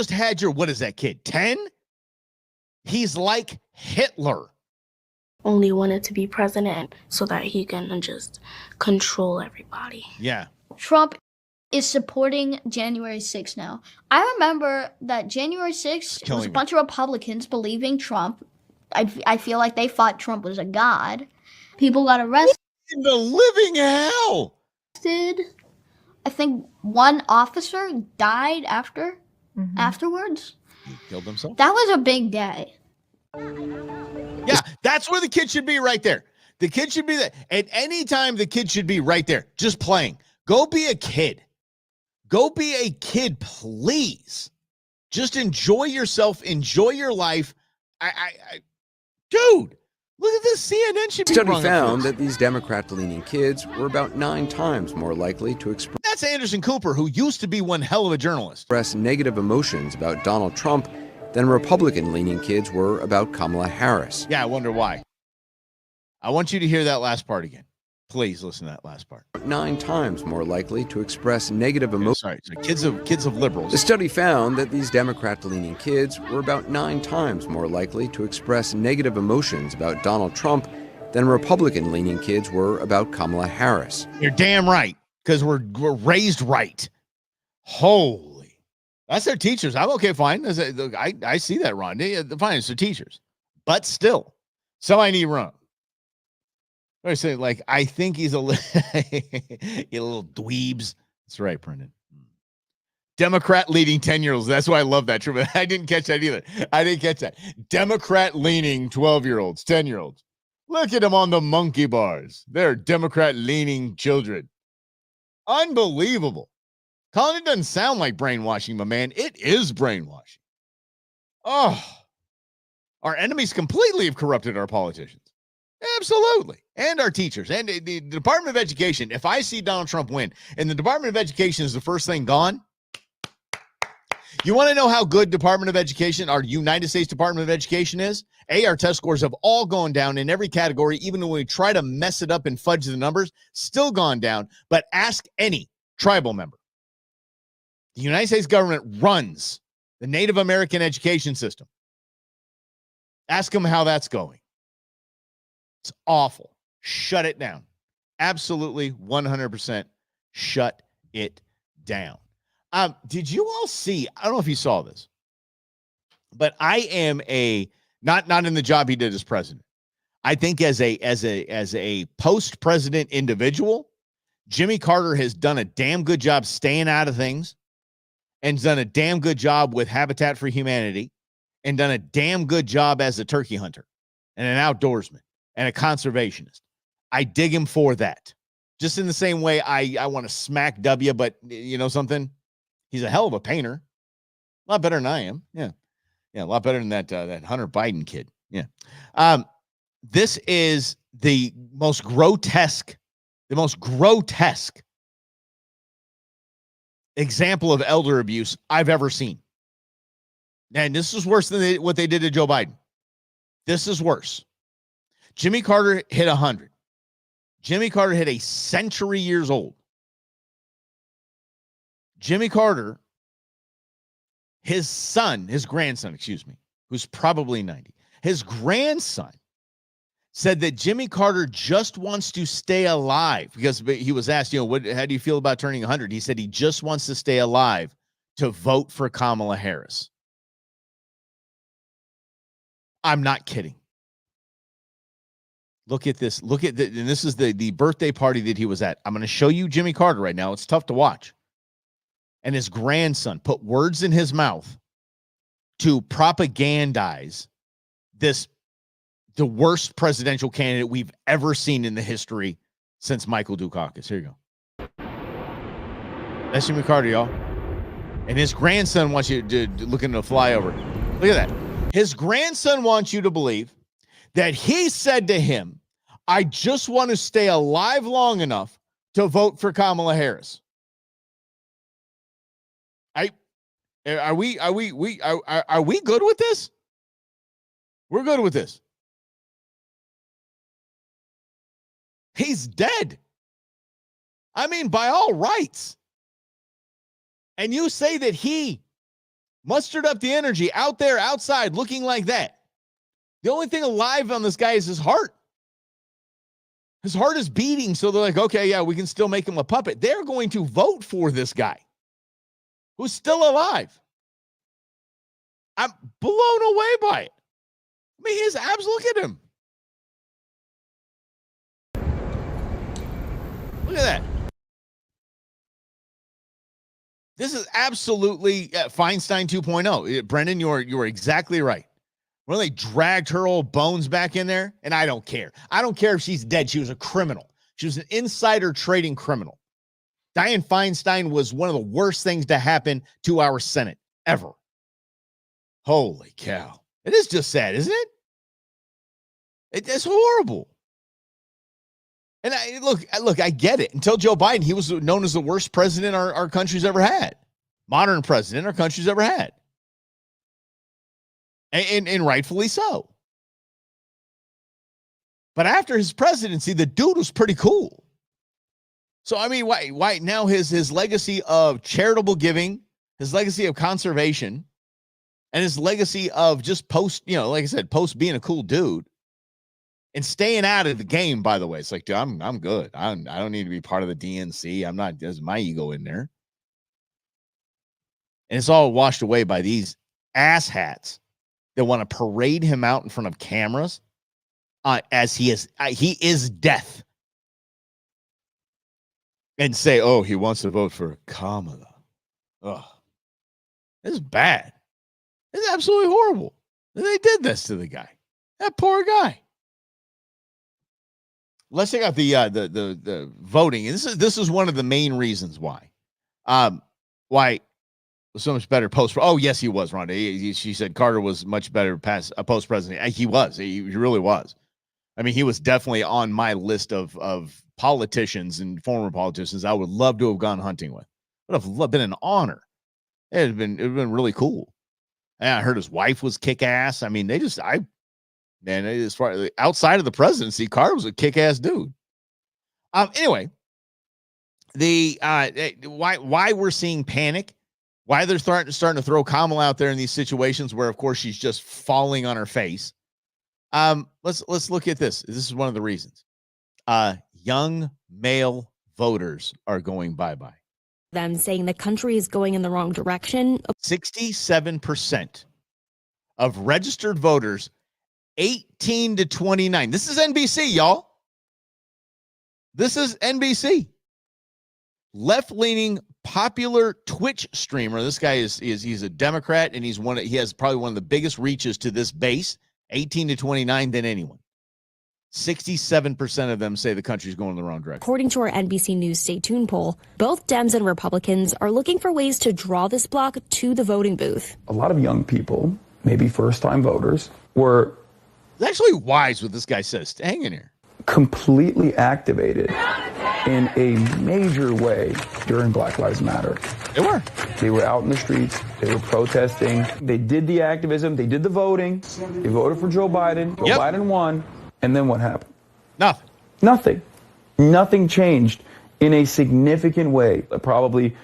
had your, what is that kid, 10? He's like Hitler. Only wanted to be president so that he can just control everybody. Yeah. Trump is supporting January 6th now. I remember that January 6th was a bunch of Republicans believing Trump. I feel like they thought Trump was a god. People got arrested. In the living hell. I think one officer died afterwards. He killed himself? That was a big day. Yeah, that's where the kid should be, right there. The kid should be there. At any time, the kid should be right there, just playing. Go be a kid. Go be a kid, please. Just enjoy yourself. Enjoy your life. Dude, look at this. CNN should be Study found that these Democrat-leaning kids were about 9 times more likely to express. That's Anderson Cooper, who used to be one hell of a journalist. Express negative emotions about Donald Trump than Republican-leaning kids were about Kamala Harris. Yeah, I wonder why. I want you to hear that last part again. Please listen to that last part. 9 times more likely to express negative emotions. Sorry, kids of liberals. The study found that these Democrat-leaning kids were about 9 times more likely to express negative emotions about Donald Trump than Republican-leaning kids were about Kamala Harris. You're damn right, because we're raised right. Holy. That's their teachers. I'm okay, fine. I see that, Ron. Fine, it's their teachers. But still, somebody need wrong. I say, like, I think he's a little dweebs. That's right, Brendan. Democrat leading 10-year-olds. That's why I love that. I didn't catch that either. I didn't catch that. Democrat leaning 12-year-olds, 10-year-olds. Look at them on the monkey bars. They're Democrat leaning children. Unbelievable. Colin, it doesn't sound like brainwashing, my man. It is brainwashing. Oh, our enemies completely have corrupted our politicians. Absolutely. And our teachers and the Department of Education. If I see Donald Trump win and the Department of Education is the first thing gone, you want to know how good Department of Education, our United States Department of Education is? Our test scores have all gone down in every category, even when we try to mess it up and fudge the numbers, still gone down. But ask any tribal member. The United States government runs the Native American education system. Ask them how that's going. It's awful. Shut it down. Absolutely 100% shut it down. Did you all see? I don't know if you saw this, but I am not in the job he did as president. I think as a post-president individual, Jimmy Carter has done a damn good job staying out of things and done a damn good job with Habitat for Humanity and done a damn good job as a turkey hunter and an outdoorsman and a conservationist. I dig him for that. Just in the same way I want to smack W, but you know something? He's a hell of a painter. A lot better than I am. Yeah. Yeah, a lot better than that Hunter Biden kid. Yeah. This is the most grotesque example of elder abuse I've ever seen. And this is worse than what they did to Joe Biden. This is worse. Jimmy Carter hit 100. Jimmy Carter hit a century years old. Jimmy Carter, his grandson, who's probably 90, his grandson said that Jimmy Carter just wants to stay alive because he was asked, how do you feel about turning 100? He said he just wants to stay alive to vote for Kamala Harris. I'm not kidding. Look at this. And this is the birthday party that he was at. I'm going to show you Jimmy Carter right now. It's tough to watch. And his grandson put words in his mouth to propagandize the worst presidential candidate we've ever seen in the history since Michael Dukakis. Here you go. That's Jimmy Carter, y'all. And his grandson wants you to look into the flyover. Look at that. His grandson wants you to believe that he said to him, I just want to stay alive long enough to vote for Kamala Harris. Are we good with this? We're good with this. He's dead. I mean, by all rights. And you say that he mustered up the energy out there outside looking like that. The only thing alive on this guy is his heart. His heart is beating, so they're like, okay, yeah, we can still make him a puppet. They're going to vote for this guy who's still alive. I'm blown away by it. I mean, his abs, look at him. Look at that. This is absolutely Feinstein 2.0. Brendan, you're exactly right. When they dragged her old bones back in there, and I don't care. I don't care if she's dead. She was a criminal. She was an insider trading criminal. Dianne Feinstein was one of the worst things to happen to our Senate ever. Holy cow. It is just sad, isn't it? It's horrible. And I get it. Until Joe Biden, he was known as the worst president our country's ever had. Modern president our country's ever had. And rightfully so. But after his presidency, the dude was pretty cool. So, I mean, why now his legacy of charitable giving, his legacy of conservation, and his legacy of just post being a cool dude and staying out of the game, by the way. It's like, dude, I'm good. I don't need to be part of the DNC. I'm not, there's my ego in there. And it's all washed away by these asshats that want to parade him out in front of cameras as he is death. And say, oh, he wants to vote for Kamala. Oh, this is bad. It's absolutely horrible. They did this to the guy. That poor guy. Let's check out the voting. And this is one of the main reasons why it was so much better post. Oh, yes, he was, Rhonda. She said Carter was much better past a post president. He was. He really was. I mean, he was definitely on my list of politicians and former politicians I would love to have gone hunting with. It would have been an honor. It would have been really cool. And I heard his wife was kick ass. I mean, as far as outside of the presidency, Carter was a kick ass dude. Anyway, why we're seeing panic, why they're starting to throw Kamala out there in these situations where, of course, she's just falling on her face. Let's look at this. This is one of the reasons. Young male voters are going bye-bye. Them saying the country is going in the wrong direction. 67% of registered voters 18 to 29. This is NBC, y'all. This is NBC. Left-leaning popular Twitch streamer. This guy he's a Democrat, and he has probably one of the biggest reaches to this base, 18 to 29, than anyone. 67% of them say the country's going in the wrong direction. According to our NBC News Stay Tuned poll, both Dems and Republicans are looking for ways to draw this bloc to the voting booth. A lot of young people, maybe first-time voters, were It's actually wise what this guy says. Hang in here. Completely activated in a major way during Black Lives Matter. They were. They were out in the streets. They were protesting. They did the activism. They did the voting. They voted for Joe Biden. Joe Biden won. And then what happened? Nothing. Nothing. Nothing changed in a significant way. That probably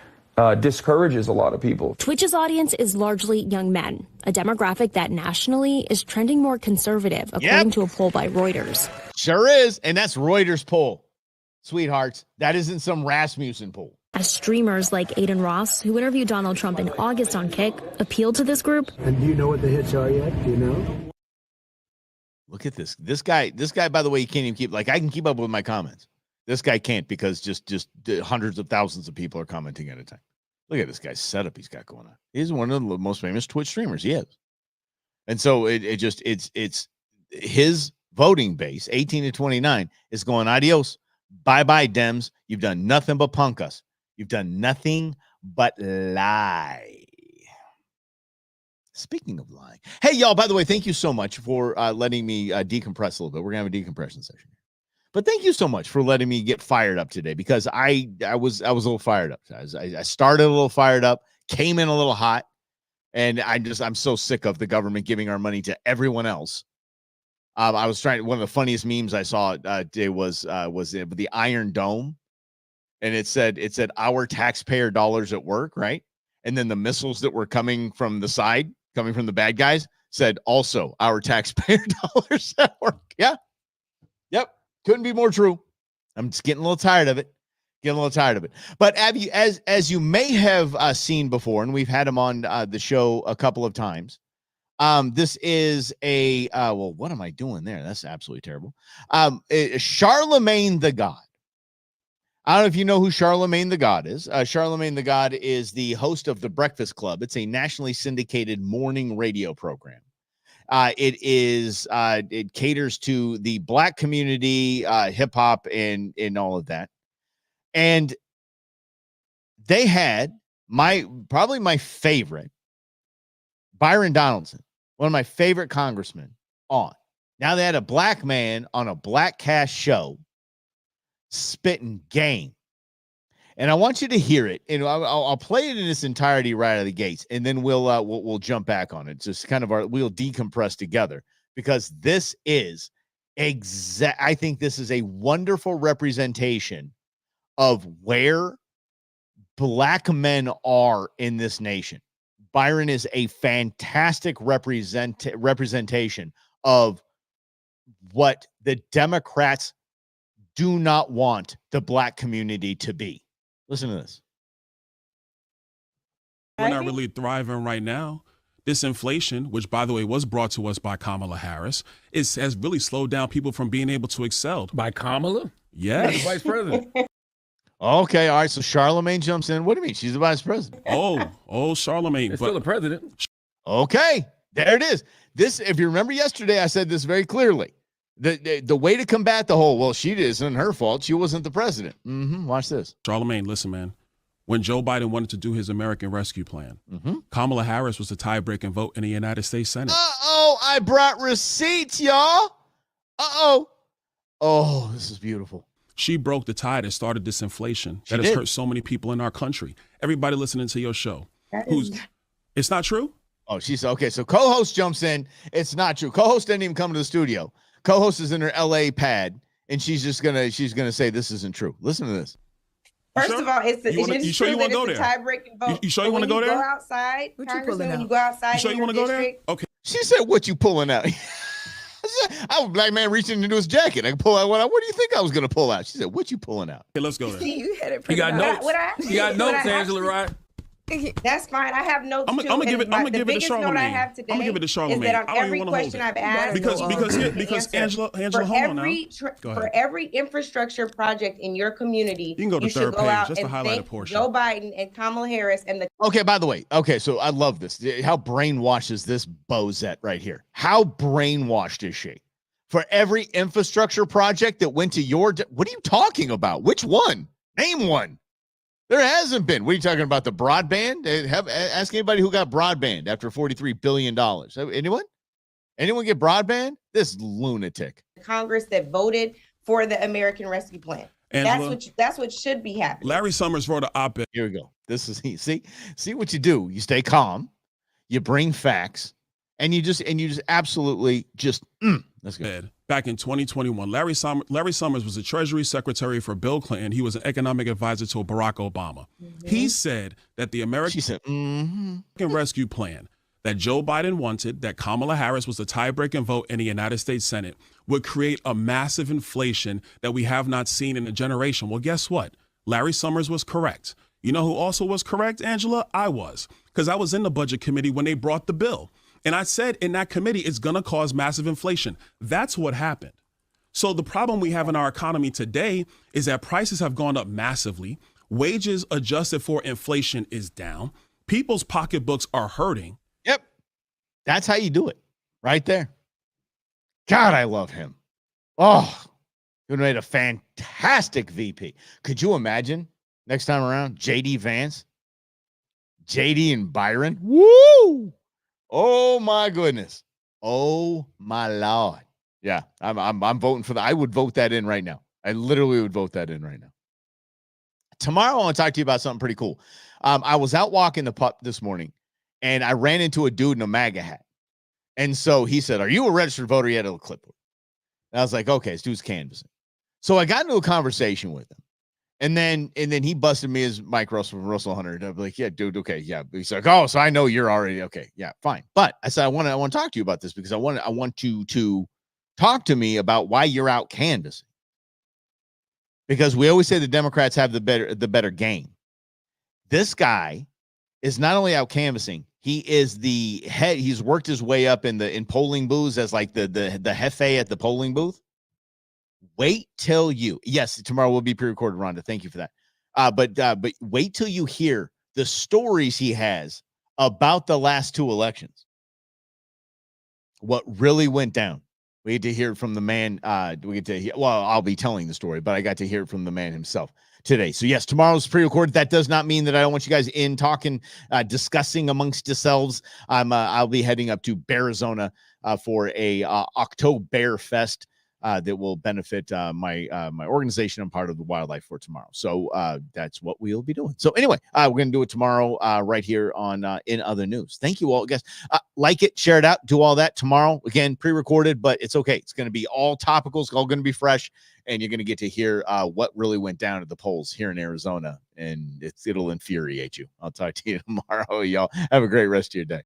discourages a lot of people. Twitch's audience is largely young men, a demographic that nationally is trending more conservative, according to a poll by Reuters. Sure is. And that's Reuters poll. Sweethearts, that isn't some Rasmussen poll. As streamers like Aiden Ross, who interviewed Donald Trump in August on Kick, appealed to this group. And do you know what the hits are yet? Do you know? Look at this. This guy, by the way, you can't even keep, like, I can keep up with my comments. This guy can't because just hundreds of thousands of people are commenting at a time. Look at this guy's setup he's got going on. He's one of the most famous Twitch streamers. He is. And so it's his voting base, 18 to 29, is going, adios. Bye-bye, Dems. You've done nothing but punk us. You've done nothing but lie. Speaking of lying. Hey, y'all, by the way, thank you so much for letting me decompress a little bit. We're going to have a decompression session. But thank you so much for letting me get fired up today, because I was a little fired up. I started a little fired up, came in a little hot, and I'm so sick of the government giving our money to everyone else. I was trying. One of the funniest memes I saw today was the Iron Dome, and it said our taxpayer dollars at work, right? And then the missiles that were coming from the side, coming from the bad guys, said also our taxpayer dollars at work. Yeah, yep, couldn't be more true. I'm just getting a little tired of it. But Abby, as you may have seen before, and we've had him on the show a couple of times. This is a well, what am I doing there? That's absolutely terrible. Charlemagne the God. I don't know if you know who Charlemagne the God is. Charlemagne the God is the host of The Breakfast Club. It's a nationally syndicated morning radio program. It caters to the Black community, hip hop, and all of that. And they had probably my favorite, Byron Donaldson, one of my favorite congressmen, on. Now they had a black man on a black cast show spitting game. And I want you to hear it. And I'll play it in its entirety right out of the gates, and then we'll jump back on it. Just kind of we'll decompress together, because this is I think this is a wonderful representation of where black men are in this nation. Byron is a fantastic representation of what the Democrats do not want the black community to be. Listen to this. We're not really thriving right now. This inflation, which, by the way, was brought to us by Kamala Harris, has really slowed down people from being able to excel. By Kamala? Yes. Vice president. Okay, all right. So Charlemagne jumps in. What do you mean? She's the vice president. Oh, Charlemagne. It's still the president. Okay, there it is. This, if you remember yesterday, I said this very clearly. The way to combat the whole, well, she isn't her fault. She wasn't the president. Watch this. Charlemagne, listen, man. When Joe Biden wanted to do his American Rescue Plan, Kamala Harris was the tie-breaking vote in the United States Senate. Uh-oh, I brought receipts, y'all. Uh-oh. Oh, this is beautiful. She broke the tie that started this inflation that has hurt so many people in our country. Everybody listening to your show. It's not true? Oh, she's okay. So co-host jumps in. It's not true. Co-host didn't even come to the studio. Co-host is in her LA pad, and she's gonna say this isn't true. Listen to this. First of all, it's a tie-breaking vote. You sure you want to go there? Go outside. What you pulling out? You go outside. You sure you want to go there? Okay. She said, "What you pulling out?" I was a black man reaching into his jacket. I can pull out what do you think I was going to pull out? She said, "What you pulling out?" Okay, let's go there. You had it. You got notes. You got notes, Angela, right? That's fine. I have notes too. I'm gonna give it to Charlemagne. I have today I'm gonna give it to Charlemagne. Is that on every question I've asked, because Angela, hold on for every infrastructure project in your community, you can go to third page just to highlight a portion. Joe Biden and Kamala Harris and the. Okay, by the way, so I love this. How brainwashed is this bozette right here? How brainwashed is she? For every infrastructure project that went to your, what are you talking about? Which one? Name one. There hasn't been. What are you talking about? The broadband? Ask anybody who got broadband after $43 billion. Anyone? Anyone get broadband? This lunatic. Congress that voted for the American Rescue Plan. Angela, that's what should be happening. Larry Summers wrote an op-ed. Here we go. This is see what you do. You stay calm, you bring facts, and you just absolutely just let's go. Back in 2021, Larry Summers was the Treasury Secretary for Bill Clinton. He was an economic advisor to Barack Obama. Mm-hmm. He said that the American Rescue Plan that Joe Biden wanted, that Kamala Harris was the tie-breaking vote in the United States Senate, would create a massive inflation that we have not seen in a generation. Well, guess what? Larry Summers was correct. You know who also was correct, Angela? I was, because I was in the Budget Committee when they brought the bill. And I said in that committee, it's going to cause massive inflation. That's what happened. So the problem we have in our economy today is that prices have gone up massively. Wages adjusted for inflation is down. People's pocketbooks are hurting. Yep. That's how you do it right there. God, I love him. Oh, he made a fantastic VP. Could you imagine next time around, JD Vance, JD and Byron? Woo! Oh my goodness. Oh my Lord. Yeah, I'm voting for that. I would vote that in right now. I literally would vote that in right now. Tomorrow, I want to talk to you about something pretty cool. I was out walking the pup this morning, and I ran into a dude in a MAGA hat. And so he said, "Are you a registered voter?" He had a clipboard. And I was like, okay, this dude's canvassing. So I got into a conversation with him. And then he busted me as Mike Russell from Russell Hunter. And I'd be like, yeah, dude, okay, yeah. He's like, oh, so I know you're already okay. Yeah, fine. But I said, I want to talk to you about this because I want you to talk to me about why you're out canvassing. Because we always say the Democrats have the better game. This guy is not only out canvassing, he is the head. He's worked his way up in polling booths as like the jefe at the polling booth. Wait till yes, tomorrow will be pre-recorded, Rhonda. Thank you for that. But wait till you hear the stories he has about the last two elections. What really went down. We get to hear it from the man. I'll be telling the story, but I got to hear it from the man himself today. So yes, tomorrow's pre-recorded. That does not mean that I don't want you guys in talking, discussing amongst yourselves. I'll be heading up to Arizona for a October Fest that will benefit my organization. I'm part of the wildlife for tomorrow. So that's what we'll be doing. So anyway, we're going to do it tomorrow right here on In Other News. Thank you all, guys. Like it, share it out, do all that tomorrow. Again, pre-recorded, but it's okay. It's going to be all topical. It's all going to be fresh. And you're going to get to hear what really went down at the polls here in Arizona. And it'll infuriate you. I'll talk to you tomorrow, y'all. Have a great rest of your day.